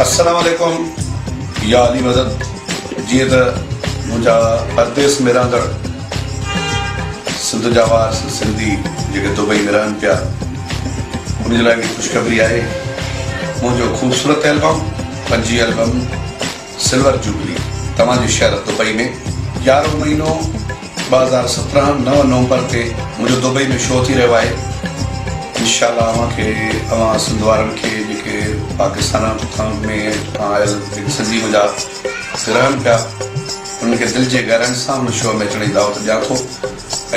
अस्सलाम वालेकुम या अली मदद जी त मुंहिंजा परदेस में रहंदड़ सिंध जा वार सिंधी जेके दुबई में रहनि पिया उन जे लाइ बि ख़ुशख़बरी आहे। मुंहिंजो ख़ूबसूरत एल्बम 5 एल्बम सिल्वर जुबली तव्हांजे शहर दुबई में 11 महीनो 2017 9 नवंबर ते मुंहिंजो दुबई में शो थी रहियो आहे। इंशाअल्लाह अवां सिंध वारनि खे जेके पाकिस्तान में आयल सिंधी मुंहिंजा रहनि पिया उन्हनि खे दिलि जे गहराइनि सां हुन शो में अचण जी दावत ॾियां थो।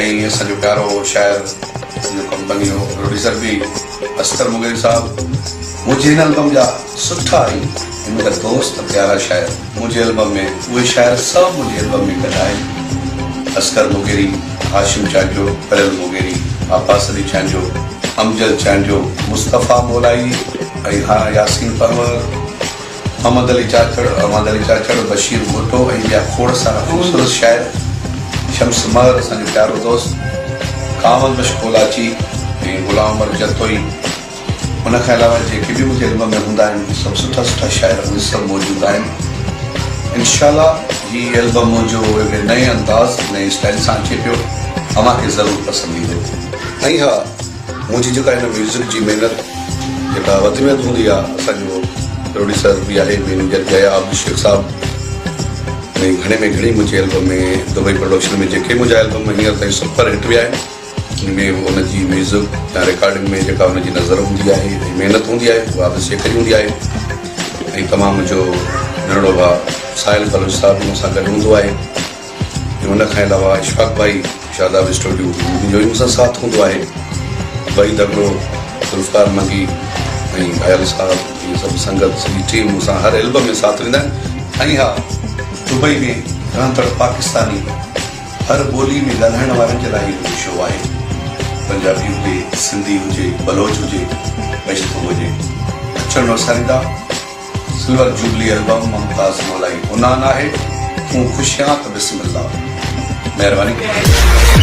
ऐं असांजो प्यारो शाइर कंपनी जो प्रोड्यूसर बि अस्कर मुगेरी साहब मुंहिंजे हिन एल्बम जा सुठा ऐं मुंहिंजा दोस्त प्यारा शाइर मुंहिंजे एल्बम में उहे शाइर सभु मुंहिंजे एल्बम में गॾु आहिनि। Oscar Mugeri, Hashim चांजो, Parel Mugeri, आपास Ali चांजो, Amjad चांजो, Mustafa मोलाई ऐं यासीन परवर, अहमद अली चाचड़, बशीर भुट्टो ऐं ॿिया खोड़ सारा ख़ूबसूरत शाइर, शम्स मर असांजो प्यारो दोस्त, कामल बशकोलाची ऐं गुलाम उमर जतोई। उनखां अलावा जेके बि मुंहिंजे एल्बम में हूंदा आहिनि सभु सुठा सुठा शाइर उहे सभु मौजूदु आहिनि। इंशाअल्लाह हीउ एल्बम मुंहिंजो हिकिड़े नए अंदाज़ नए स्टाइल सां अचे पियो, तव्हांखे ज़रूरु पसंदि ईंदो। ऐं हा मुंहिंजी जेका हिन म्यूज़िक जी महिनत जेका वधि में वधि हूंदी आहे, असांजो प्रोड्यूसर बि आहे मैनेजर बि आहे आबिद शेख साहब ऐं घणे में घणी मुंहिंजे एल्बम में दुबई प्रोडक्शन में जेके मुंहिंजा एल्बम हींअर ताईं सुपर हिट विया आहिनि उनमें उनजी म्यूज़िक या रिकॉर्डिंग में जेका उनजी नज़र हूंदी आहे ऐं महिनत हूंदी आहे उहा आबिद शेख जी हूंदी आहे। ऐं तमामु मुंहिंजो नंढड़ो भाउ साहिल बलोच साहब बि मूंसां गॾु हूंदो आहे। ऐं उनखां अलावा इशफ़ाक़ भाई शादाब स्टूडियो मुंहिंजो ई मूंसां साथ हूंदो आहे। भाई दगड़ो, ज़ुल्फ़ार मंगी ऐं घायल साहब इहे सभु संगत सॼी टीम मूंसां हर एल्बम में साथ ॾींदा आहिनि। ऐं हा दुबई में रहंदड़ पाकिस्तानी हर ॿोली में ॻाल्हाइण वारनि जे लाइ इहो शो आहे। पंजाबी हुजे, सिंधी हुजे, बलोच हुजे, पश्तो हुजे, अचणु वसाईंदा। सिल्वर जुबली एल्बम मुमताज़ मोलाई उनान आहे। तूं ख़ुशि आहीं त बिस्मिल्लाह, महिरबानी।